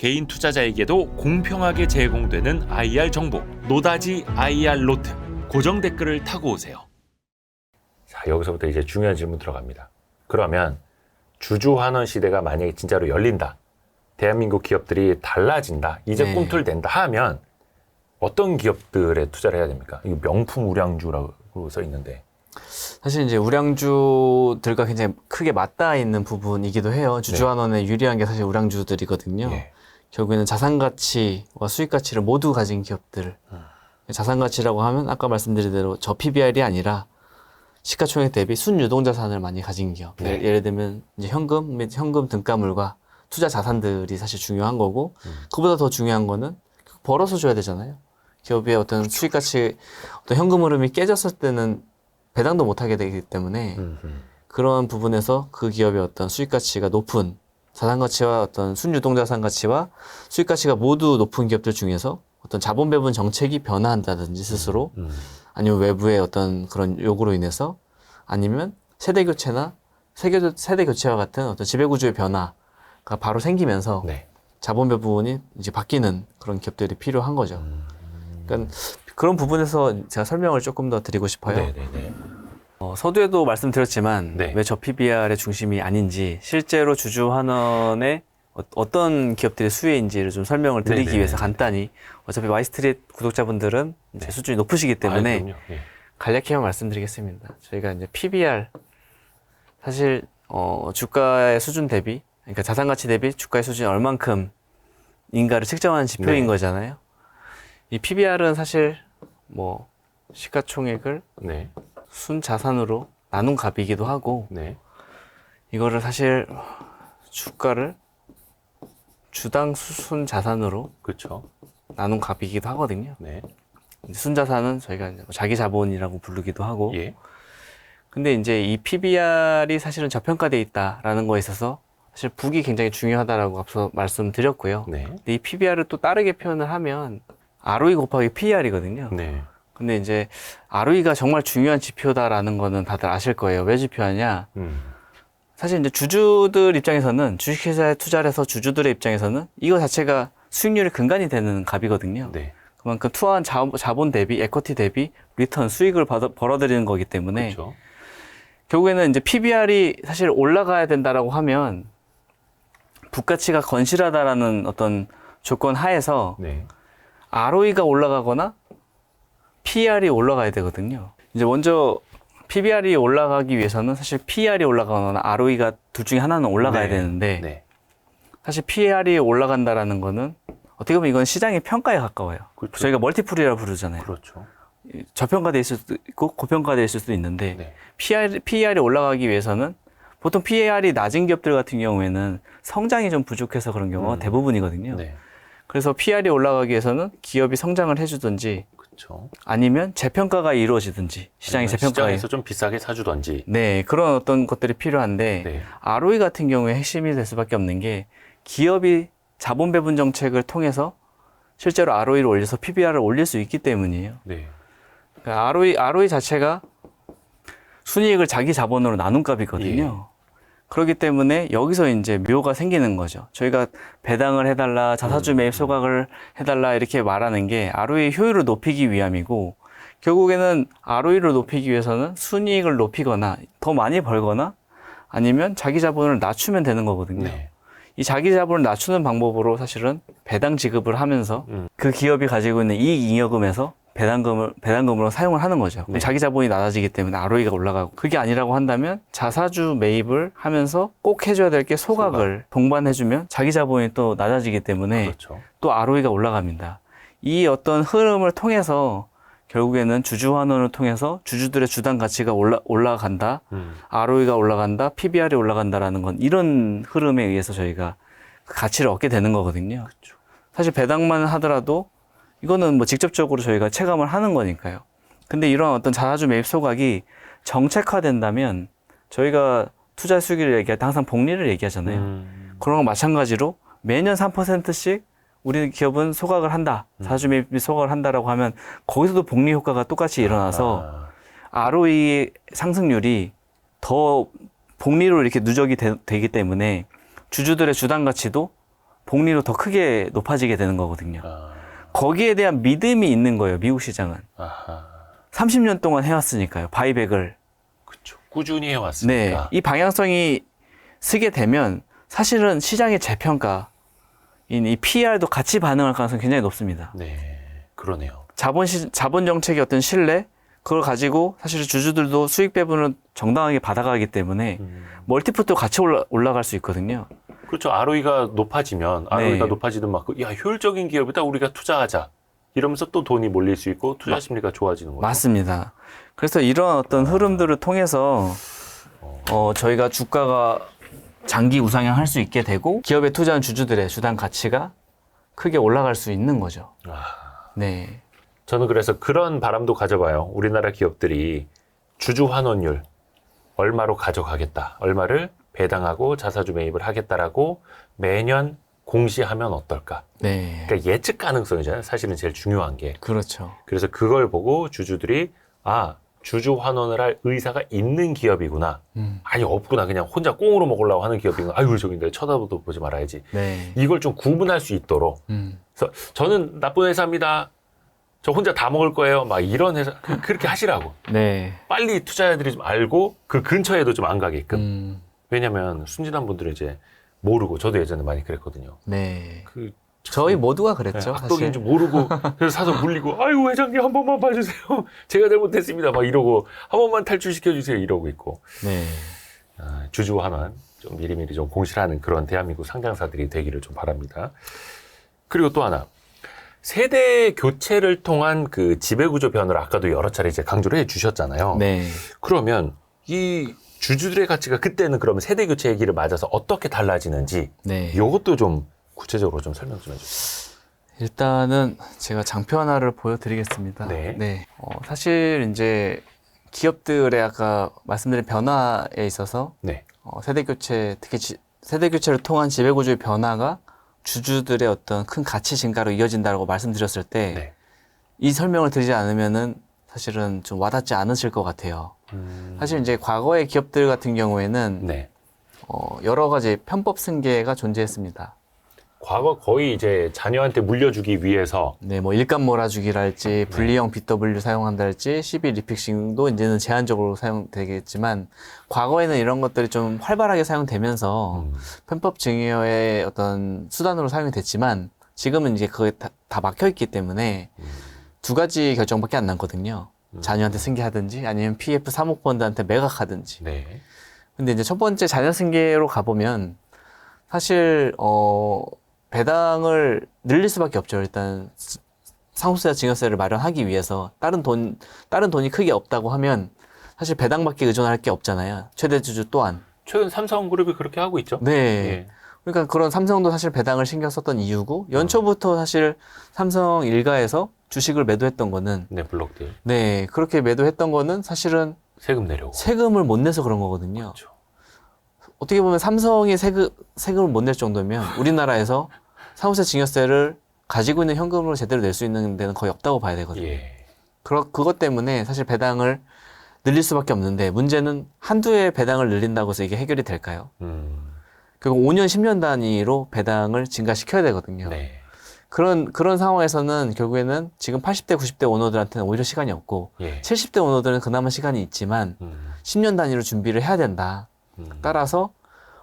개인 투자자에게도 공평하게 제공되는 IR 정보, 노다지 IR 노트. 고정 댓글을 타고 오세요. 자, 여기서부터 이제 중요한 질문 들어갑니다. 그러면 주주환원 시대가 만약에 진짜로 열린다. 대한민국 기업들이 달라진다. 이제 네. 꿈틀댄다 하면 어떤 기업들에 투자를 해야 됩니까? 이거 명품 우량주라고 써 있는데. 사실 이제 우량주들과 굉장히 크게 맞닿아 있는 부분이기도 해요. 주주환원에 유리한 게 사실 우량주들이거든요. 예. 결국에는 자산가치와 수익가치를 모두 가진 기업들. 자산가치라고 하면 아까 말씀드린 대로 저 PBR이 아니라 시가총액 대비 순유동자산을 많이 가진 기업. 네. 예를 들면 이제 현금 및 현금 등가물과 투자 자산들이 사실 중요한 거고, 그보다 더 중요한 거는 벌어서 줘야 되잖아요. 기업의 어떤 수익가치, 어떤 현금 흐름이 깨졌을 때는 배당도 못하게 되기 때문에 그런 부분에서 그 기업의 어떤 수익가치가 높은 자산가치와 어떤 순유동자산 가치와 수익가치가 모두 높은 기업들 중에서 어떤 자본 배분 정책이 변화한다든지 스스로 아니면 외부의 어떤 그런 요구로 인해서 아니면 세대 교체나 세대 교체와 같은 어떤 지배구조의 변화가 바로 생기면서 네. 자본 배분이 이제 바뀌는 그런 기업들이 필요한 거죠. 그러니까 그런 부분에서 제가 설명을 조금 더 드리고 싶어요. 네네네. 서두에도 말씀드렸지만 네. 왜 저 PBR의 중심이 아닌지 실제로 주주환원의 어떤 기업들의 수혜인지를 좀 설명을 드리기 네네네. 위해서 간단히 어차피 와이스트릿 구독자분들은 이제 네. 수준이 높으시기 때문에 그럼요. 예. 간략히만 말씀드리겠습니다. 저희가 이제 PBR 사실 주가의 수준 대비 그러니까 자산가치 대비 주가의 수준이 얼만큼인가를 측정하는 지표인 네. 거잖아요. 이 PBR은 사실 뭐 시가총액을 네. 순자산으로 나눈 값이기도 하고 네. 이거를 사실 주가를 주당 순자산으로 그렇죠. 나눈 값이기도 하거든요. 네. 순자산은 저희가 이제 자기 자본이라고 부르기도 하고 예. 근데 이제 이 PBR이 사실은 저평가돼 있다라는 거에 있어서 사실 북이 굉장히 중요하다라고 앞서 말씀드렸고요. 네. 근데 이 PBR을 또 다르게 표현을 하면 ROE 곱하기 PER이거든요. 네. 근데 이제 ROE가 정말 중요한 지표다라는 거는 다들 아실 거예요. 왜 지표하냐? 사실 이제 주주들 입장에서는 주식회사에 투자를 해서 주주들의 입장에서는 이거 자체가 수익률의 근간이 되는 값이거든요. 네. 그만큼 투하한 자본 대비, 에쿼티 대비 리턴, 수익을 벌어들이는 거기 때문에 그렇죠. 결국에는 이제 PBR이 사실 올라가야 된다라고 하면 부가치가 건실하다라는 어떤 조건 하에서 네. ROE가 올라가거나 PER이 올라가야 되거든요. 이제 먼저 PBR이 올라가기 위해서는 사실 PER이 올라가거나 ROE가 둘 중에 하나는 올라가야 네. 되는데 네. 사실 PER이 올라간다라는 거는 어떻게 보면 이건 시장의 평가에 가까워요. 그렇죠. 저희가 멀티플이라고 부르잖아요. 그렇죠. 저평가돼 있을 수도 있고 고평가돼 있을 수도 있는데 네. PER이 올라가기 위해서는 보통 PER이 낮은 기업들 같은 경우에는 성장이 좀 부족해서 그런 경우가 대부분이거든요. 네. 그래서 PER이 올라가기 위해서는 기업이 성장을 해주든지 그렇죠. 아니면 재평가가 이루어지든지 시장의 재평가에 시장에서 좀 비싸게 사주던지. 네 그런 어떤 것들이 필요한데 네. ROE 같은 경우에 핵심이 될 수밖에 없는 게 기업이 자본 배분 정책을 통해서 실제로 ROE를 올려서 PBR을 올릴 수 있기 때문이에요. 네. 그러니까 ROE 자체가 순이익을 자기 자본으로 나눈 값이거든요. 그렇기 때문에 여기서 이제 묘가 생기는 거죠. 저희가 배당을 해달라, 자사주 매입 소각을 해달라 이렇게 말하는 게 ROE 효율을 높이기 위함이고 결국에는 ROE를 높이기 위해서는 순이익을 높이거나 더 많이 벌거나 아니면 자기 자본을 낮추면 되는 거거든요. 네. 이 자기 자본을 낮추는 방법으로 사실은 배당 지급을 하면서 그 기업이 가지고 있는 이익 잉여금에서 배당금으로 사용을 하는 거죠. 네. 자기 자본이 낮아지기 때문에 ROE가 올라가고 그게 아니라고 한다면 자사주 매입을 하면서 꼭 해줘야 될 게 소각을 동반해주면 자기 자본이 또 낮아지기 때문에 그렇죠. 또 ROE가 올라갑니다. 이 어떤 흐름을 통해서 결국에는 주주환원을 통해서 주주들의 주당 가치가 올라간다, ROE가 올라간다, PBR이 올라간다라는 건 이런 흐름에 의해서 저희가 그 가치를 얻게 되는 거거든요. 그렇죠. 사실 배당만 하더라도 이거는 뭐 직접적으로 저희가 체감을 하는 거니까요. 근데 이런 어떤 자사주 매입 소각이 정책화된다면 저희가 투자 수익을 얘기할 때 항상 복리를 얘기하잖아요. 그런 거 마찬가지로 매년 3%씩 우리 기업은 소각을 한다. 자사주 매입 소각을 한다라고 하면 거기서도 복리 효과가 똑같이 일어나서 ROE 상승률이 더 복리로 이렇게 누적이 되기 때문에 주주들의 주당 가치도 복리로 더 크게 높아지게 되는 거거든요. 거기에 대한 믿음이 있는 거예요, 미국 시장은. 아하. 30년 동안 해왔으니까요, 바이백을. 그쵸. 꾸준히 해왔으니까. 네, 이 방향성이 쓰게 되면 사실은 시장의 재평가인 이 PER도 같이 반응할 가능성이 굉장히 높습니다. 네, 그러네요. 자본 정책의 어떤 신뢰, 그걸 가지고 사실 주주들도 수익 배분을 정당하게 받아가기 때문에 멀티플도 같이 올라갈 수 있거든요. 그렇죠. ROE가 높아지면 ROE가 네. 높아지는 만큼 야 효율적인 기업이다 우리가 투자하자 이러면서 또 돈이 몰릴 수 있고 투자 심리가 좋아지는 거죠. 맞습니다. 그래서 이런 어떤 흐름들을 통해서 저희가 주가가 장기 우상향할 수 있게 되고 기업에 투자한 주주들의 주당 가치가 크게 올라갈 수 있는 거죠. 네. 저는 그래서 그런 바람도 가져봐요. 우리나라 기업들이 주주 환원율 얼마로 가져가겠다. 얼마를 배당하고 자사주 매입을 하겠다라고 매년 공시하면 어떨까. 네. 그러니까 예측 가능성이잖아요. 사실은 제일 중요한 게. 그렇죠. 그래서 그걸 보고 주주들이 주주 환원을 할 의사가 있는 기업이구나. 아니 없구나. 그냥 혼자 꽁으로 먹으려고 하는 기업이구나. 아이고 저기 내가 쳐다보도 보지 말아야지. 네. 이걸 좀 구분할 수 있도록. 그래서 저는 나쁜 회사입니다. 저 혼자 다 먹을 거예요. 막 이런 회사 그렇게 하시라고. 네. 빨리 투자자들이 좀 알고 그 근처에도 좀 안 가게끔. 왜냐면 순진한 분들은 이제 모르고 저도 예전에 많이 그랬거든요. 네. 그 저희 모두가 그랬죠. 악덕인 줄 모르고 그래서 사서 물리고 아이고 회장님 한 번만 봐주세요. 제가 잘못했습니다. 막 이러고 한 번만 탈출시켜 주세요. 이러고 있고. 네. 주주 환원 좀 미리미리 좀 공시하는 그런 대한민국 상장사들이 되기를 좀 바랍니다. 그리고 또 하나. 세대 교체를 통한 그 지배구조 변화를 아까도 여러 차례 이제 강조를 해 주셨잖아요. 네. 그러면 이 주주들의 가치가 그때는 그러면 세대 교체 얘기를 맞아서 어떻게 달라지는지 네. 이것도 좀 구체적으로 좀 설명 좀 해주세요. 일단은 제가 장표 하나를 보여드리겠습니다. 네. 사실 이제 기업들의 아까 말씀드린 변화에 있어서 네. 세대 교체, 특히 세대 교체를 통한 지배구조의 변화가 주주들의 어떤 큰 가치 증가로 이어진다고 말씀드렸을 때 이 설명을 드리지 않으면은 사실은 좀 와닿지 않으실 것 같아요. 사실 이제 과거의 기업들 같은 경우에는 여러 가지 편법 승계가 존재했습니다. 과거 거의 이제 자녀한테 물려주기 위해서 네, 뭐 일감 몰아주기랄지 분리형 BW 사용한다랄지 CB 리픽싱도 이제는 제한적으로 사용되겠지만 과거에는 이런 것들이 좀 활발하게 사용되면서 편법 증여의 어떤 수단으로 사용이 됐지만 지금은 이제 그게 다 막혀 있기 때문에 두 가지 결정밖에 안 남거든요. 자녀한테 승계하든지 아니면 PF 사모펀드한테 매각하든지. 네. 근데 이제 첫 번째 자녀 승계로 가보면 사실 배당을 늘릴 수밖에 없죠. 일단 상속세와 증여세를 마련하기 위해서 다른 돈이 크게 없다고 하면 사실 배당밖에 의존할 게 없잖아요. 최대 주주 또한. 최근 삼성그룹이 그렇게 하고 있죠. 네. 예. 그러니까 그런 삼성도 사실 배당을 신경 썼던 이유고 연초부터 사실 삼성 일가에서 주식을 매도했던 거는 네, 블록들. 네, 그렇게 매도했던 거는 사실은 세금 내려고. 세금을 못 내서 그런 거거든요. 그렇죠. 어떻게 보면 삼성이 세금을 못 낼 정도면 우리나라에서 상속세 증여세를 가지고 있는 현금으로 제대로 낼 수 있는 데는 거의 없다고 봐야 되거든요. 예. 그것 때문에 사실 배당을 늘릴 수밖에 없는데 문제는 한두 해 배당을 늘린다고 해서 이게 해결이 될까요? 결국 5년, 10년 단위로 배당을 증가시켜야 되거든요. 네. 그런 상황에서는 결국에는 지금 80대, 90대 오너들한테는 오히려 시간이 없고 예. 70대 오너들은 그나마 시간이 있지만 10년 단위로 준비를 해야 된다. 따라서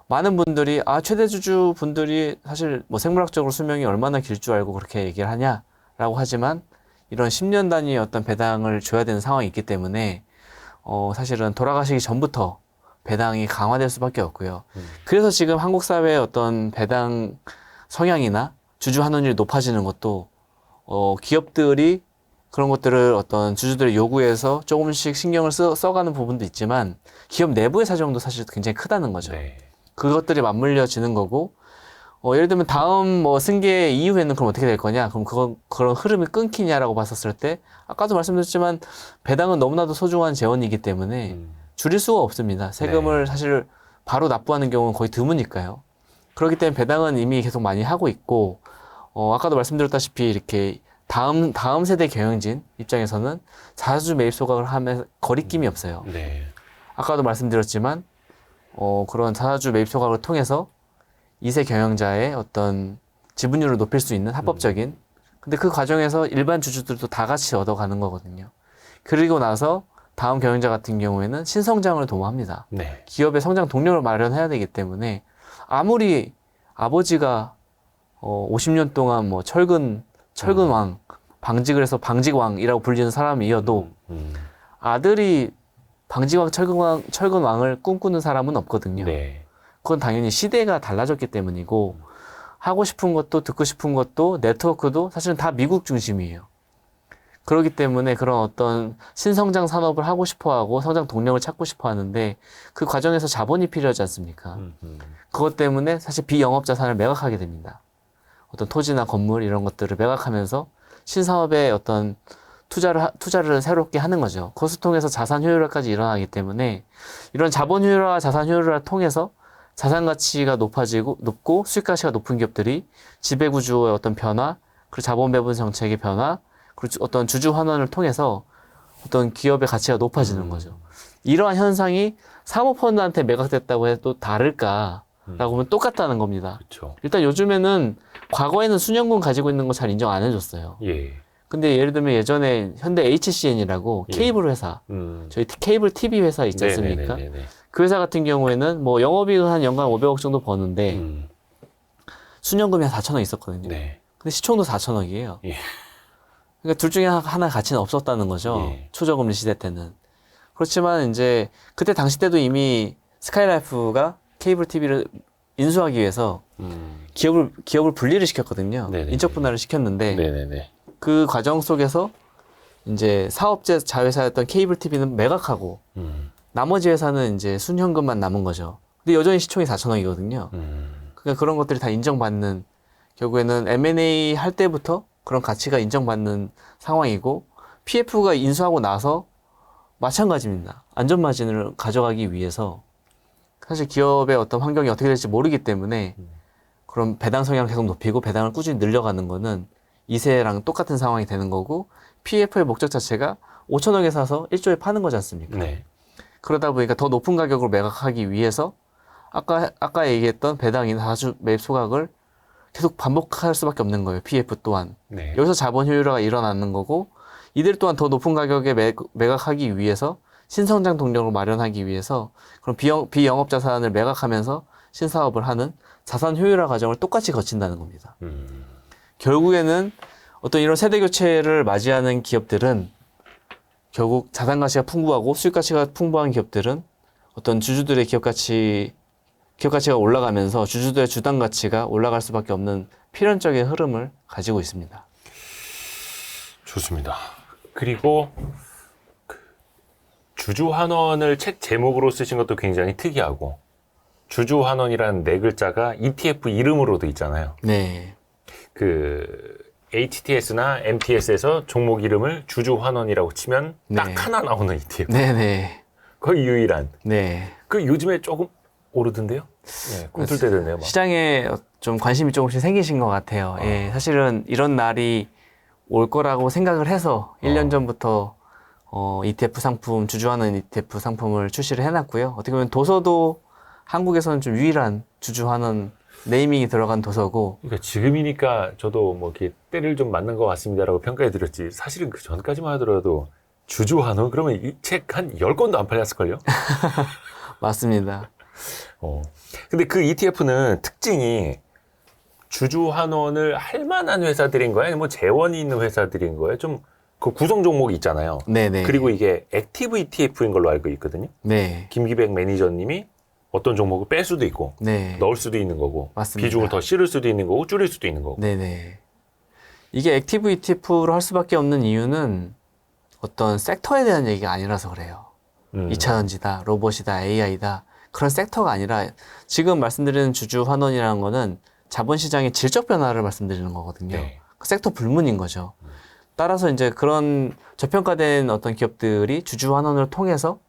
많은 분들이 최대 주주 분들이 사실 뭐 생물학적으로 수명이 얼마나 길 줄 알고 그렇게 얘기를 하냐라고 하지만 이런 10년 단위의 어떤 배당을 줘야 되는 상황이 있기 때문에 사실은 돌아가시기 전부터 배당이 강화될 수밖에 없고요. 그래서 지금 한국 사회의 어떤 배당 성향이나 주주 환원율이 높아지는 것도 기업들이 그런 것들을 어떤 주주들의 요구에서 조금씩 신경을 써가는 부분도 있지만 기업 내부의 사정도 사실 굉장히 크다는 거죠. 네. 그것들이 맞물려지는 거고 예를 들면 다음 승계 이후에는 그럼 어떻게 될 거냐? 그럼 그런 흐름이 끊기냐라고 봤었을 때 아까도 말씀드렸지만 배당은 너무나도 소중한 재원이기 때문에 줄일 수가 없습니다. 세금을 사실 바로 납부하는 경우는 거의 드무니까요. 그렇기 때문에 배당은 이미 계속 많이 하고 있고 아까도 말씀드렸다시피 이렇게 다음 세대 경영진 입장에서는 자사주 매입 소각을 하면 거리낌이 없어요. 네. 아까도 말씀드렸지만 그런 자사주 매입 소각을 통해서 2세 경영자의 어떤 지분율을 높일 수 있는 합법적인. 근데 그 과정에서 일반 주주들도 다 같이 얻어가는 거거든요. 그리고 나서 다음 경영자 같은 경우에는 신성장을 도모합니다. 네. 기업의 성장 동력을 마련해야 되기 때문에 아무리 아버지가 50년 동안 뭐 철근왕, 방직을 해서 방직왕이라고 불리는 사람이어도 아들이 방직왕, 철근왕을 꿈꾸는 사람은 없거든요. 네. 그건 당연히 시대가 달라졌기 때문이고 하고 싶은 것도 듣고 싶은 것도 네트워크도 사실은 다 미국 중심이에요. 그렇기 때문에 그런 어떤 신성장 산업을 하고 싶어 하고 성장 동력을 찾고 싶어 하는데 그 과정에서 자본이 필요하지 않습니까? 그것 때문에 사실 비영업 자산을 매각하게 됩니다. 어떤 토지나 건물 이런 것들을 매각하면서 신사업에 어떤 투자를 새롭게 하는 거죠. 그것을 통해서 자산 효율화까지 일어나기 때문에 이런 자본 효율화, 자산 효율화를 통해서 자산 가치가 높고 수익 가치가 높은 기업들이 지배 구조의 어떤 변화, 그리고 자본 배분 정책의 변화, 그리고 어떤 주주 환원을 통해서 어떤 기업의 가치가 높아지는 거죠. 이러한 현상이 사모펀드한테 매각됐다고 해도 다를까라고 하면 똑같다는 겁니다. 그렇죠. 일단 요즘에는 과거에는 수년금 가지고 있는 거 잘 인정 안 해줬어요. 예. 근데 예를 들면 예전에 현대 HCN이라고 예. 케이블 회사, 음. 저희 케이블 TV 회사 있지 않습니까? 네네네네. 그 회사 같은 경우에는 뭐 영업이익은 한 연간 500억 정도 버는데 수년금이 한 4천억 있었거든요. 네. 근데 시총도 4천억이에요. 예. 그러니까 둘 중에 하나 가치는 없었다는 거죠. 예. 초저금리 시대 때는. 그렇지만 이제 그때 당시 때도 이미 스카이라이프가 케이블 TV를 인수하기 위해서 기업을 분리를 시켰거든요. 네네. 인적 분할을 시켰는데 네네네. 그 과정 속에서 이제 사업제 자회사였던 케이블 TV는 매각하고 나머지 회사는 이제 순현금만 남은 거죠. 근데 여전히 시총이 4천억이거든요. 그러니까 그런 것들이 다 인정받는 결국에는 M&A 할 때부터 그런 가치가 인정받는 상황이고 PF가 인수하고 나서 마찬가지입니다. 안전마진을 가져가기 위해서 사실 기업의 어떤 환경이 어떻게 될지 모르기 때문에 그런 배당 성향을 계속 높이고 배당을 꾸준히 늘려가는 거는 이세랑 똑같은 상황이 되는 거고 PF의 목적 자체가 5천억에 사서 1조에 파는 거지 않습니까? 네. 그러다 보니까 더 높은 가격으로 매각하기 위해서 아까 얘기했던 배당이나 다주 매입 소각을 계속 반복할 수밖에 없는 거예요. PF 또한. 네. 여기서 자본 효율화가 일어나는 거고 이들 또한 더 높은 가격에 매각하기 위해서 신성장 동력을 마련하기 위해서 그런 비영업 자산을 매각하면서 신사업을 하는 자산 효율화 과정을 똑같이 거친다는 겁니다. 결국에는 어떤 이런 세대 교체를 맞이하는 기업들은 결국 자산 가치가 풍부하고 수익 가치가 풍부한 기업들은 어떤 주주들의 기업 가치가 올라가면서 주주들의 주당 가치가 올라갈 수밖에 없는 필연적인 흐름을 가지고 있습니다. 좋습니다. 그리고 주주환원을 책 제목으로 쓰신 것도 굉장히 특이하고 주주환원이라는 네 글자가 ETF 이름으로도 있잖아요. 네. 그 HTS나 MTS에서 종목 이름을 주주환원이라고 치면 딱 네. 하나 나오는 ETF. 네네. 거의 유일한. 네. 그 요즘에 조금 오르던데요? 네, 꿈틀대던데요. 막. 시장에 좀 관심이 조금씩 생기신 것 같아요. 예, 사실은 이런 날이 올 거라고 생각을 해서 1년 전부터 ETF 상품, 주주환원 ETF 상품을 출시를 해놨고요. 어떻게 보면 도서도 한국에서는 좀 유일한 주주환원 네이밍이 들어간 도서고. 그러니까 지금이니까 저도 뭐 이렇게 때를 좀 맞는 것 같습니다라고 평가해 드렸지. 사실은 그 전까지만 하더라도 주주환원 그러면 이 책 한 10권도 안 팔렸을걸요? 맞습니다. 근데 그 ETF는 특징이 주주환원을 할 만한 회사들인 거예요? 아니면 뭐 재원이 있는 회사들인 거예요? 좀 그 구성 종목이 있잖아요. 네네. 그리고 이게 액티브 ETF인 걸로 알고 있거든요. 네. 김기백 매니저님이 어떤 종목을 뺄 수도 있고 네. 넣을 수도 있는 거고 맞습니다. 비중을 더 실을 수도 있는 거고 줄일 수도 있는 거고. 네네. 이게 액티브 ETF로 할 수밖에 없는 이유는 어떤 섹터에 대한 얘기가 아니라서 그래요. 2차전지다, 로봇이다, AI다 그런 섹터가 아니라 지금 말씀드리는 주주환원이라는 거는 자본시장의 질적 변화를 말씀드리는 거거든요. 네. 그 섹터 불문인 거죠. 따라서 이제 그런 저평가된 어떤 기업들이 주주환원을 통해서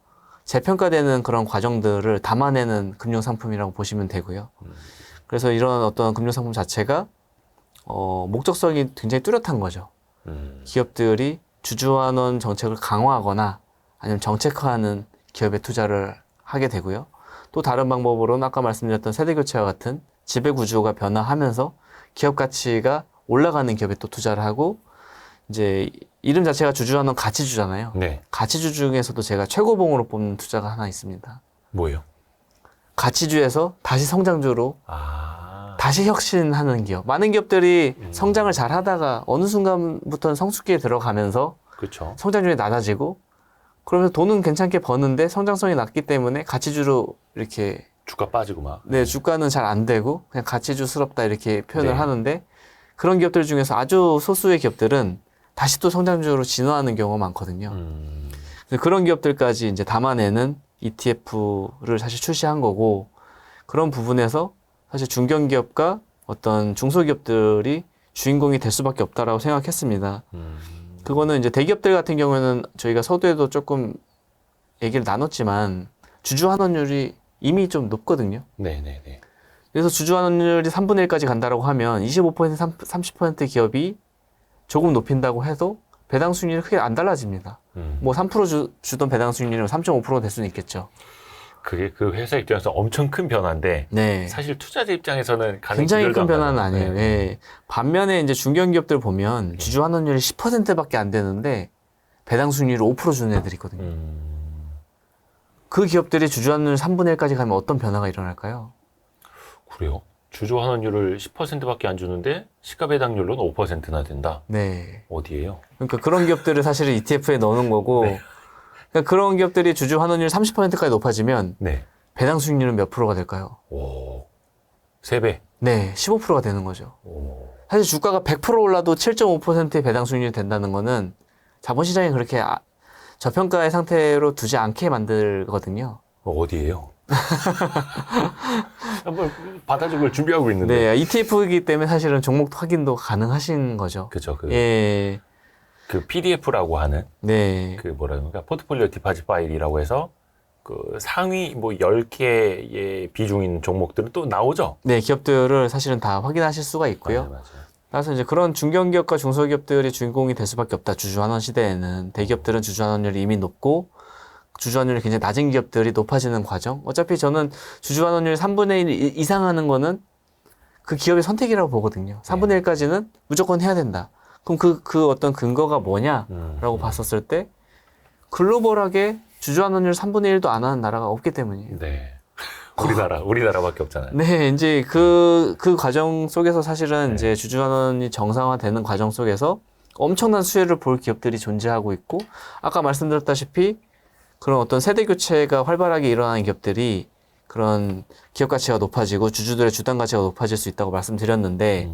재평가되는 그런 과정들을 담아내는 금융상품이라고 보시면 되고요. 그래서 이런 어떤 금융상품 자체가 목적성이 굉장히 뚜렷한 거죠. 기업들이 주주환원 정책을 강화하거나 아니면 정책화하는 기업에 투자를 하게 되고요. 또 다른 방법으로는 아까 말씀드렸던 세대교체와 같은 지배구조가 변화하면서 기업 가치가 올라가는 기업에 또 투자를 하고 이제 이름 자체가 주주환원 가치주잖아요. 네. 가치주 중에서도 제가 최고봉으로 뽑는 투자가 하나 있습니다. 뭐예요? 가치주에서 다시 성장주로 아. 다시 혁신하는 기업. 많은 기업들이 성장을 잘 하다가 어느 순간부터는 성숙기에 들어가면서 그렇죠. 성장률이 낮아지고 그러면서 돈은 괜찮게 버는데 성장성이 낮기 때문에 가치주로 이렇게 주가 빠지고 막. 네, 주가는 잘 안 되고 그냥 가치주스럽다 이렇게 표현을 네. 하는데 그런 기업들 중에서 아주 소수의 기업들은 다시 또 성장주로 진화하는 경우가 많거든요. 그래서 그런 기업들까지 이제 담아내는 ETF를 사실 출시한 거고 그런 부분에서 사실 중견기업과 어떤 중소기업들이 주인공이 될 수밖에 없다라고 생각했습니다. 그거는 이제 대기업들 같은 경우에는 저희가 서두에도 조금 얘기를 나눴지만 주주 환원율이 이미 좀 높거든요. 네네네. 그래서 주주 환원율이 3분의 1까지 간다라고 하면 25% 30% 기업이 조금 높인다고 해도 배당 수익률이 크게 안 달라집니다. 뭐 3% 주던 배당 수익률이면 3.5%가 될 수는 있겠죠. 그게 그 회사 입장에서 엄청 큰 변화인데 네. 사실 투자자 입장에서는 굉장히 큰 변화는 가는. 아니에요. 네. 예. 반면에 이제 중견기업들 보면 주주 환원율이 10%밖에 안 되는데 배당 수익률이 5% 주는 애들이 있거든요. 그 기업들이 주주 환원율 3분의 1까지 가면 어떤 변화가 일어날까요? 그래요? 주주 환원율을 10%밖에 안 주는데 시가 배당률로는 5%나 된다. 네. 어디예요? 그러니까 그런 기업들을 사실 ETF에 넣는 거고 네. 그러니까 그런 기업들이 주주 환원율 30%까지 높아지면 네. 배당 수익률은 몇 프로가 될까요? 오. 3배. 네, 15%가 되는 거죠. 오. 사실 주가가 100% 올라도 7.5%의 배당 수익률이 된다는 거는 자본시장이 그렇게 저평가의 상태로 두지 않게 만들거든요. 어디예요? 한번 받아줄 걸 준비하고 있는데. 네, ETF이기 때문에 사실은 종목 확인도 가능하신 거죠. 그죠. 예, 그 PDF라고 하는 네, 그 뭐라 그러니까 포트폴리오 디파짓 파일이라고 해서 그 상위 뭐 10개의 비중인 종목들은 또 나오죠. 네, 기업들을 사실은 다 확인하실 수가 있고요. 맞아요. 따라서 이제 그런 중견기업과 중소기업들이 주인공이 될 수밖에 없다. 주주환원 시대에는 대기업들은 주주환원율이 이미 높고 주주환원율이 굉장히 낮은 기업들이 높아지는 과정. 어차피 저는 주주환원율 3분의 1 이상 하는 거는 그 기업의 선택이라고 보거든요. 3분의 1까지는 무조건 해야 된다. 그럼 그 어떤 근거가 뭐냐라고 봤었을 때 글로벌하게 주주환원율 3분의 1도 안 하는 나라가 없기 때문이에요. 네. 우리나라밖에 없잖아요. 네, 이제 그 과정 속에서 사실은 이제 주주환원이 정상화되는 과정 속에서 엄청난 수혜를 볼 기업들이 존재하고 있고, 아까 말씀드렸다시피 그런 어떤 세대 교체가 활발하게 일어나는 기업들이 그런 기업 가치가 높아지고 주주들의 주당 가치가 높아질 수 있다고 말씀드렸는데,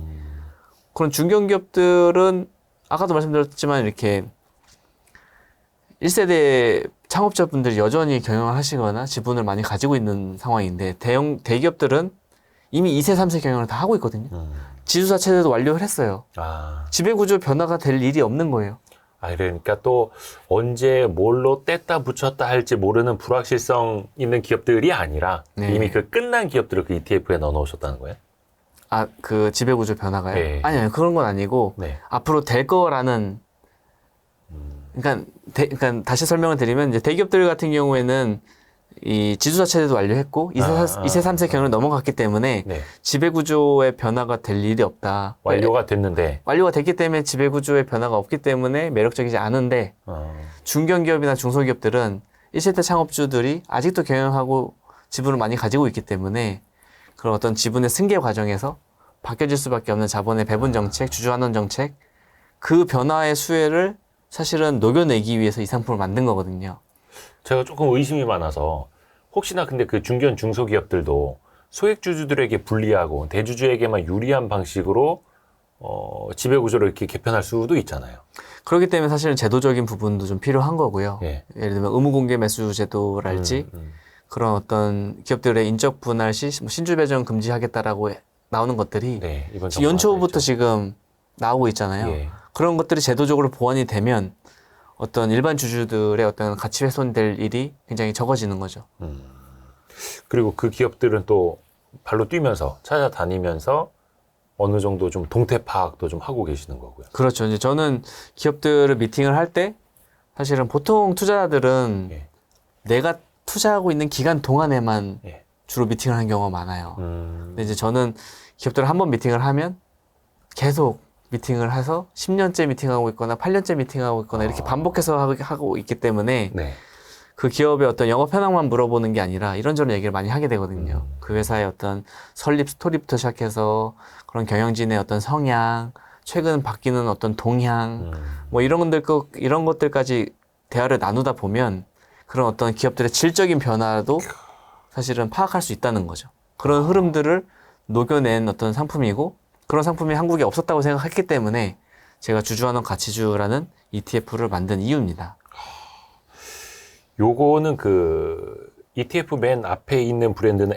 그런 중견기업들은 아까도 말씀드렸지만 이렇게 1세대 창업자분들이 여전히 경영을 하시거나 지분을 많이 가지고 있는 상황인데 대기업들은 이미 2세, 3세 경영을 다 하고 있거든요. 지주사 체제도 완료를 했어요. 아, 지배구조 변화가 될 일이 없는 거예요. 그러니까 또 언제 뭘로 뗐다 붙였다 할지 모르는 불확실성 있는 기업들이 아니라 네. 이미 그 끝난 기업들을 그 ETF에 넣어 놓으셨다는 거예요? 아, 그 지배구조 변화가요? 네. 아니요, 그런 건 아니고 네. 앞으로 될 거라는 그러니까 다시 설명을 드리면 이제 대기업들 같은 경우에는 이 지주사 체제도 완료했고 2세, 3세 경영을 넘어갔기 때문에 네. 지배구조의 변화가 될 일이 없다. 완료가 됐는데 완료가 됐기 때문에 지배구조의 변화가 없기 때문에 매력적이지 않은데 중견기업이나 중소기업들은 1세대 창업주들이 아직도 경영하고 지분을 많이 가지고 있기 때문에 그런 어떤 지분의 승계 과정에서 바뀌어질 수밖에 없는 자본의 배분 정책, 주주환원 정책 그 변화의 수혜를 사실은 녹여내기 위해서 이 상품을 만든 거거든요. 제가 조금 의심이 많아서 혹시나 근데 그 중견 중소기업들도 소액주주들에게 불리하고 대주주에게만 유리한 방식으로 지배구조를 이렇게 개편할 수도 있잖아요. 그렇기 때문에 사실은 제도적인 부분도 좀 필요한 거고요. 예. 예를 들면 의무공개 매수 제도랄지 그런 어떤 기업들의 인적 분할 시 신주 배정 금지하겠다라고 나오는 것들이 네, 이번 지금 연초부터 정부가 지금 나오고 있잖아요. 예. 그런 것들이 제도적으로 보완이 되면 어떤 일반 주주들의 어떤 가치 훼손될 일이 굉장히 적어지는 거죠. 그리고 그 기업들은 또 발로 뛰면서 찾아다니면서 어느 정도 좀 동태 파악도 좀 하고 계시는 거고요. 그렇죠. 이제 저는 기업들을 미팅을 할 때 사실은 보통 투자자들은 예. 내가 투자하고 있는 기간 동안에만 예. 주로 미팅을 하는 경우가 많아요. 음. 근데 이제 저는 기업들을 한번 미팅을 하면 계속 미팅을 해서 10년째 미팅하고 있거나 8년째 미팅하고 있거나 이렇게 반복해서 하고 있기 때문에 네. 그 기업의 어떤 영업 현황만 물어보는 게 아니라 이런저런 얘기를 많이 하게 되거든요. 그 회사의 어떤 설립 스토리부터 시작해서 그런 경영진의 어떤 성향, 최근 바뀌는 어떤 동향, 뭐 이런 것들까지 대화를 나누다 보면 그런 어떤 기업들의 질적인 변화도 사실은 파악할 수 있다는 거죠. 그런 흐름들을 녹여낸 어떤 상품이고 그런 상품이 한국에 없었다고 생각했기 때문에 제가 주주환원 가치주라는 ETF를 만든 이유입니다. 요거는 그 ETF 맨 앞에 있는 브랜드는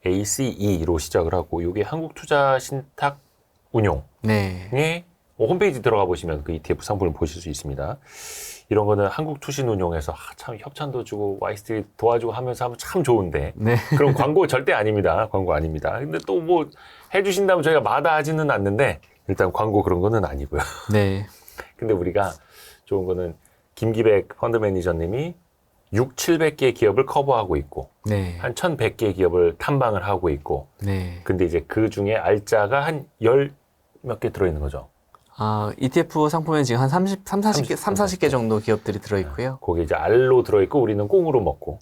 ACE로 시작을 하고 요게 한국투자신탁운용의 네. 홈페이지 들어가 보시면 그 ETF 상품을 보실 수 있습니다. 이런 거는 한국투신운용에서 참 협찬도 주고 YST 도와주고 하면서 하면 참 좋은데 네. 그럼 광고 절대 아닙니다. 광고 아닙니다. 근데 또 뭐 해주신다면 저희가 마다하지는 않는데 일단 광고 그런 거는 아니고요. 네. 근데 우리가 좋은 거는 김기백 펀드 매니저님이 700개 기업을 커버하고 있고 네. 한 1100개 기업을 탐방을 하고 있고 네. 근데 이제 그 중에 알짜가 한 10 몇 개 들어있는 거죠. ETF 상품에 지금 한 40개 정도 기업들이 들어있고요. 거기 이제 알로 들어있고 우리는 꽁으로 먹고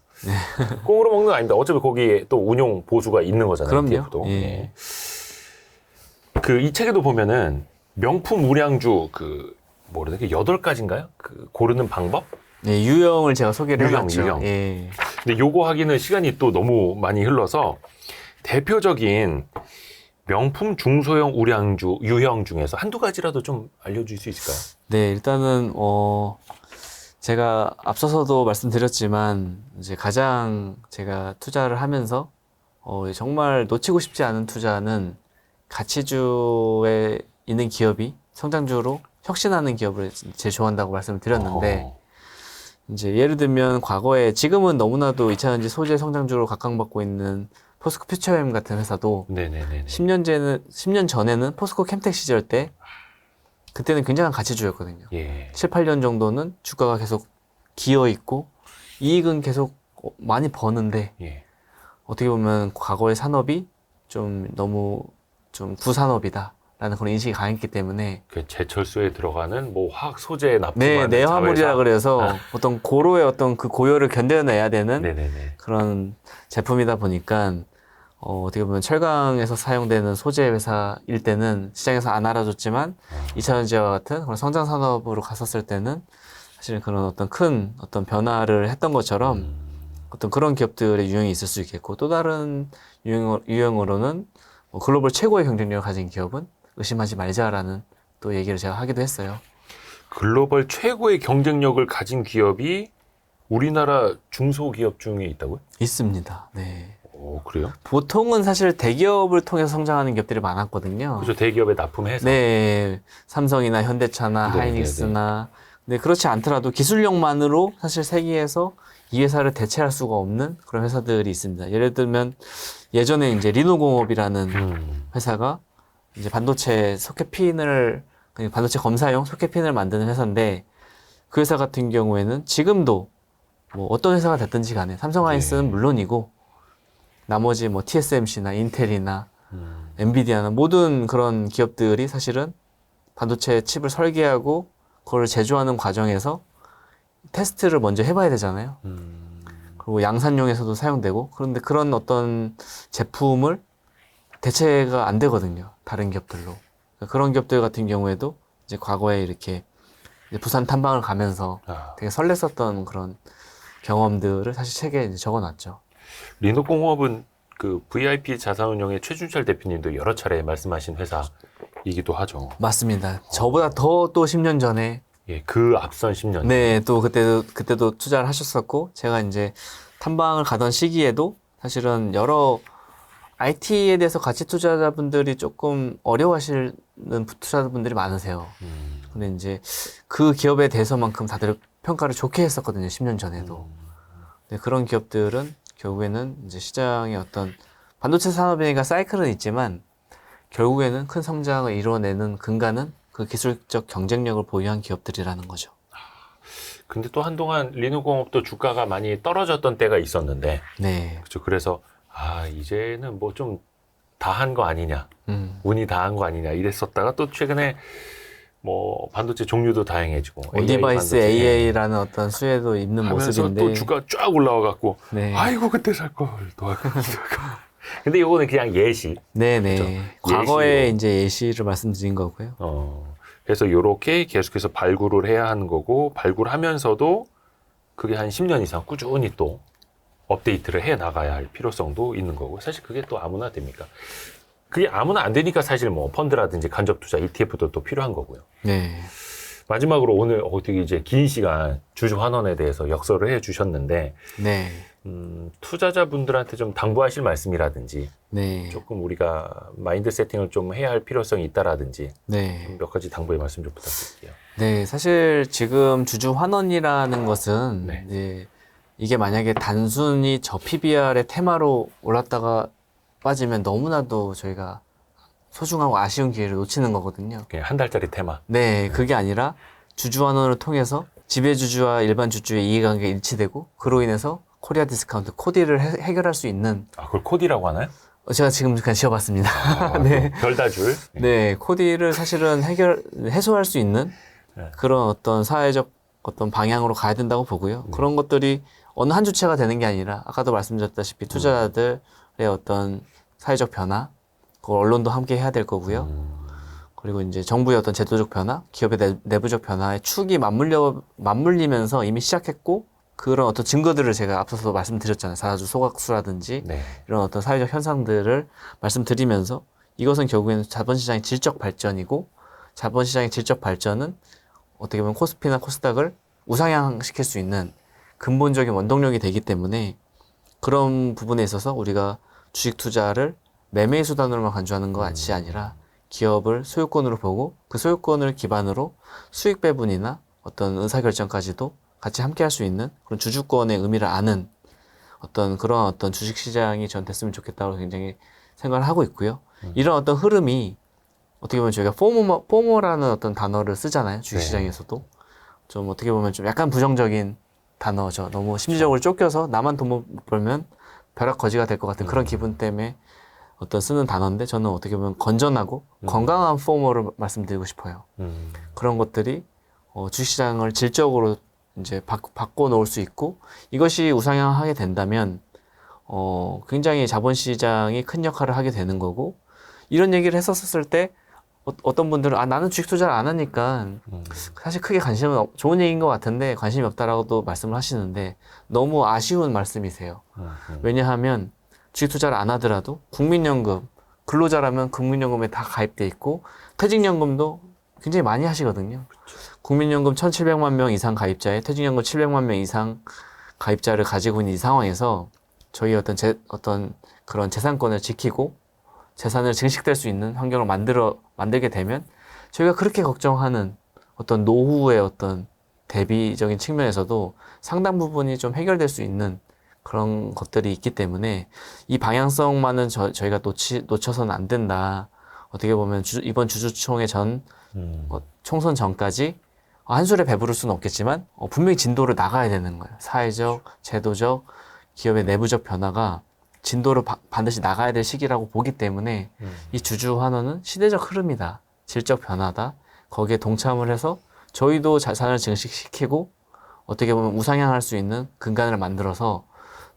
꽁으로 먹는 건 아닙니다. 어차피 거기에 또 운용 보수가 있는 거잖아요. 그럼요. ETF도. 예. 그 이 책에도 보면은 명품 우량주 뭐라 해야 돼? 8가지인가요? 그 고르는 방법? 네, 유형을 제가 소개를 해놨죠. 유형. 예. 근데 요거 하기는 시간이 또 너무 많이 흘러서 대표적인 명품 중소형 우량주 유형 중에서 한두 가지라도 좀 알려줄 수 있을까요? 네, 일단은 제가 앞서서도 말씀드렸지만 이제 가장 제가 투자를 하면서 정말 놓치고 싶지 않은 투자는 가치주에 있는 기업이 성장주로 혁신하는 기업을 제일 좋아한다고 말씀을 드렸는데 이제 예를 들면 과거에 지금은 너무나도 2차전지 소재 성장주로 각광받고 있는 포스코 퓨처엠 같은 회사도 네네네. 10년 전에는 포스코 캠텍 시절 때 그때는 굉장한 가치주였거든요. 예. 7, 8년 정도는 주가가 계속 기어 있고 이익은 계속 많이 버는데 예. 어떻게 보면 과거의 산업이 좀 너무 좀 구산업이다. 라는 그런 인식이 강했기 때문에 그 제철소에 들어가는 뭐 화학 소재 납품하는 네, 내화물이라 자회사. 그래서 어떤 고로의 어떤 그 고요를 견뎌내야 되는 네네네. 그런 제품이다 보니까 어떻게 보면 철강에서 사용되는 소재 회사일 때는 시장에서 안 알아줬지만 2차전지와 같은 그런 성장 산업으로 갔었을 때는 사실은 그런 어떤 큰 어떤 변화를 했던 것처럼 어떤 그런 기업들의 유형이 있을 수 있겠고 또 다른 유형으로는 글로벌 최고의 경쟁력을 가진 기업은 의심하지 말자라는 또 얘기를 제가 하기도 했어요. 글로벌 최고의 경쟁력을 가진 기업이 우리나라 중소기업 중에 있다고요? 있습니다. 네. 오, 그래요? 보통은 사실 대기업을 통해서 성장하는 기업들이 많았거든요. 그래서 대기업에 납품해서. 네. 삼성이나 현대차나 네, 하이닉스나. 네, 그렇지 않더라도 기술력만으로 사실 세계에서 이 회사를 대체할 수가 없는 그런 회사들이 있습니다. 예를 들면 예전에 이제 리노공업이라는 회사가 이제 반도체 반도체 검사용 소켓핀을 만드는 회사인데 그 회사 같은 경우에는 지금도 뭐 어떤 회사가 됐든지 간에 삼성 하이닉스는 물론이고 나머지 뭐 TSMC나 인텔이나 엔비디아나 모든 그런 기업들이 사실은 반도체 칩을 설계하고 그걸 제조하는 과정에서 테스트를 먼저 해봐야 되잖아요. 그리고 양산용에서도 사용되고 그런데 그런 어떤 제품을 대체가 안 되거든요. 다른 기업들로. 그런 기업들 같은 경우에도 이제 과거에 이렇게 이제 부산 탐방을 가면서 되게 설렜었던 그런 경험들을 사실 책에 이제 적어놨죠. 리노공업은 그 VIP 자산운용의 최준철 대표님도 여러 차례 말씀하신 회사이기도 하죠. 맞습니다. 저보다 더 또 10년 전에 예, 그 앞선 10년. 네, 또 그때도 투자를 하셨었고 제가 이제 탐방을 가던 시기에도 사실은 여러 IT에 대해서 가치 투자자분들이 조금 어려워하시는 투자자분들이 많으세요. 근데 이제 그 기업에 대해서만큼 다들 평가를 좋게 했었거든요. 10년 전에도. 근데 그런 기업들은 결국에는 이제 시장의 어떤 반도체 산업이니까 사이클은 있지만 결국에는 큰 성장을 이뤄내는 근간은 그 기술적 경쟁력을 보유한 기업들이라는 거죠. 근데 또 한동안 리노공업도 주가가 많이 떨어졌던 때가 있었는데. 네. 그렇죠. 그래서 이제는 뭐 좀 다 한 거 아니냐, 운이 다 한 거 아니냐 이랬었다가 또 최근에 뭐 반도체 종류도 다양해지고 온디바이스 AA라는 어떤 수혜도 있는 하면서 모습인데 또 주가 쫙 올라와 갖고 네. 아이고 그때 살 걸 또 하고 근데 이거는 그냥 예시. 네네. 과거에 이제 예시를 말씀드린 거고요. 그래서 이렇게 계속해서 발굴을 해야 하는 거고 발굴하면서도 그게 한 10년 이상 꾸준히 또 업데이트를 해 나가야 할 필요성도 있는 거고 사실 그게 또 아무나 됩니까? 그게 아무나 안 되니까 사실 뭐 펀드라든지 간접 투자 ETF도 또 필요한 거고요. 네. 마지막으로 오늘 어떻게 이제 긴 시간 주주 환원에 대해서 역설을 해 주셨는데 네. 투자자분들한테 좀 당부하실 말씀이라든지 네. 조금 우리가 마인드 세팅을 좀 해야 할 필요성이 있다라든지 네. 몇 가지 당부의 말씀 좀 부탁드릴게요. 네. 사실 지금 주주 환원이라는 것은 네. 이제 이게 만약에 단순히 저 PBR의 테마로 올랐다가 빠지면 너무나도 저희가 소중하고 아쉬운 기회를 놓치는 거거든요. 그냥 한 달짜리 테마. 네, 그게 아니라 주주 환원을 통해서 지배주주와 일반 주주의 이해관계가 일치되고 그로 인해서 코리아 디스카운트 코디를 해결할 수 있는 그걸 코디라고 하나요? 제가 지금 그냥 지어봤습니다. 네. 별다줄. 네, 코디를 사실은 해소할 수 있는 네. 그런 어떤 사회적 어떤 방향으로 가야 된다고 보고요. 그런 것들이 어느 한 주체가 되는 게 아니라 아까도 말씀드렸다시피 투자자들의 어떤 사회적 변화, 그걸 언론도 함께 해야 될 거고요. 그리고 이제 정부의 어떤 제도적 변화, 기업의 내부적 변화의 축이 맞물리면서 이미 시작했고 그런 어떤 증거들을 제가 앞서서 말씀드렸잖아요. 사주 소각수라든지 네. 이런 어떤 사회적 현상들을 말씀드리면서 이것은 결국에는 자본시장의 질적 발전이고 자본시장의 질적 발전은 어떻게 보면 코스피나 코스닥을 우상향시킬 수 있는 근본적인 원동력이 되기 때문에 그런 부분에 있어서 우리가 주식 투자를 매매 수단으로만 간주하는 것이 아니라 기업을 소유권으로 보고 그 소유권을 기반으로 수익 배분이나 어떤 의사결정까지도 같이 함께 할 수 있는 그런 주주권의 의미를 아는 그런 어떤 주식시장이 전 됐으면 좋겠다고 굉장히 생각을 하고 있고요. 이런 어떤 흐름이 어떻게 보면 저희가 포모라는 어떤 단어를 쓰잖아요. 주식시장에서도. 좀 어떻게 보면 좀 약간 부정적인 단어죠. 너무 심리적으로 쫓겨서 나만 돈 못 벌면 벼락거지가 될 것 같은 그런 기분 때문에 쓰는 단어인데 저는 어떻게 보면 건전하고 건강한 포모를 말씀드리고 싶어요. 그런 것들이 주식시장을 질적으로 이제 바꿔놓을 수 있고 이것이 우상향하게 된다면 굉장히 자본시장이 큰 역할을 하게 되는 거고 이런 얘기를 했었을 때 어떤 분들은 나는 주식 투자를 안 하니까 사실 크게 관심은 좋은 얘기인 것 같은데 관심이 없다라고도 말씀을 하시는데 너무 아쉬운 말씀이세요. 왜냐하면 주식 투자를 안 하더라도 국민연금 근로자라면 국민연금에 다 가입돼 있고 퇴직연금도 굉장히 많이 하시거든요. 국민연금 1,700만 명 이상 가입자에 퇴직연금 700만 명 이상 가입자를 가지고 있는 이 상황에서 저희 어떤 그런 재산권을 지키고 재산을 증식될 수 있는 환경을 만들게 되면 저희가 그렇게 걱정하는 어떤 노후의 어떤 대비적인 측면에서도 상당 부분이 좀 해결될 수 있는 그런 것들이 있기 때문에 이 방향성만은 저희가 놓쳐서는 안 된다. 어떻게 보면 이번 주주총회 총선 전까지 한 술에 배부를 수는 없겠지만 분명히 진도를 나가야 되는 거예요. 사회적, 제도적, 기업의 내부적 변화가 진도를 반드시 나가야 될 시기라고 보기 때문에 이 주주 환원은 시대적 흐름이다. 질적 변화다. 거기에 동참을 해서 저희도 자산을 증식시키고 어떻게 보면 우상향할 수 있는 근간을 만들어서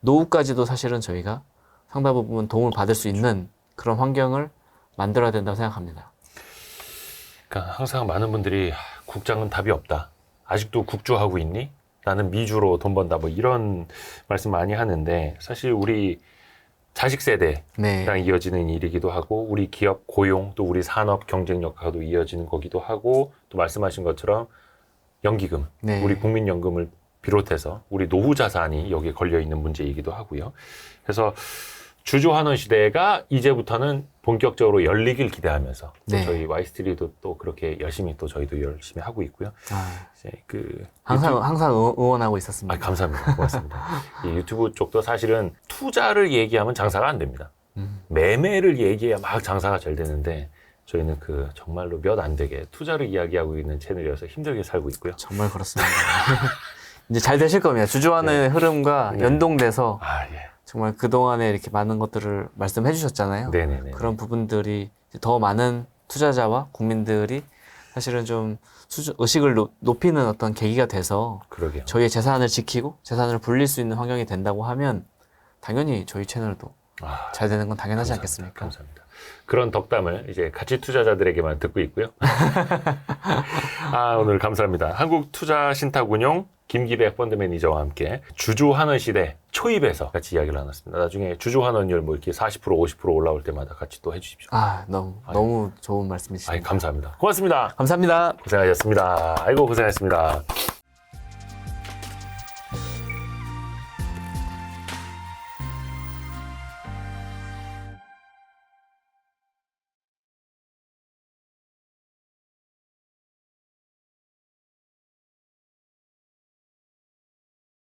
노후까지도 사실은 저희가 상당 부분 도움을 받을 수 있는 그런 환경을 만들어야 된다고 생각합니다. 그러니까 항상 많은 분들이 국장은 답이 없다. 아직도 국주하고 있니? 나는 미주로 돈 번다. 뭐 이런 말씀 많이 하는데 사실 우리 자식 세대랑 네. 이어지는 일이기도 하고 우리 기업 고용 또 우리 산업 경쟁력과도 이어지는 거기도 하고 또 말씀하신 것처럼 연기금, 네. 우리 국민연금을 비롯해서 우리 노후 자산이 여기에 걸려 있는 문제이기도 하고요. 그래서 주주 환원 시대가 이제부터는 본격적으로 열리길 기대하면서 또 네. 저희 와이스트리도 또 그렇게 열심히 또 저희도 열심히 하고 있고요. 이제 항상 응원하고 있었습니다. 감사합니다. 고맙습니다. 이 유튜브 쪽도 사실은 투자를 얘기하면 장사가 안 됩니다. 매매를 얘기해야 막 장사가 잘 되는데 저희는 정말로 몇 안 되게 투자를 이야기하고 있는 채널이어서 힘들게 살고 있고요. 정말 그렇습니다. 이제 잘 되실 겁니다. 주주 환원의 흐름과 연동돼서 예. 정말 그동안에 이렇게 많은 것들을 말씀해 주셨잖아요. 네네네. 그런 부분들이 더 많은 투자자와 국민들이 사실은 좀 의식을 높이는 어떤 계기가 돼서 그러게요. 저희의 재산을 지키고 재산을 불릴 수 있는 환경이 된다고 하면 당연히 저희 채널도 아, 잘 되는 건 당연하지 감사합니다. 않겠습니까? 감사합니다. 그런 덕담을 이제 가치 투자자들에게만 듣고 있고요. 아, 오늘 감사합니다. 한국투자신탁운용 김기백 펀드 매니저와 함께 주주환원 시대 초입에서 같이 이야기를 나눴습니다. 나중에 주주환원율 뭐 이렇게 40% 50% 올라올 때마다 같이 또 해주십시오. 너무 좋은 말씀이십니다. 감사합니다. 고맙습니다. 감사합니다. 고생하셨습니다. 아이고 고생하셨습니다.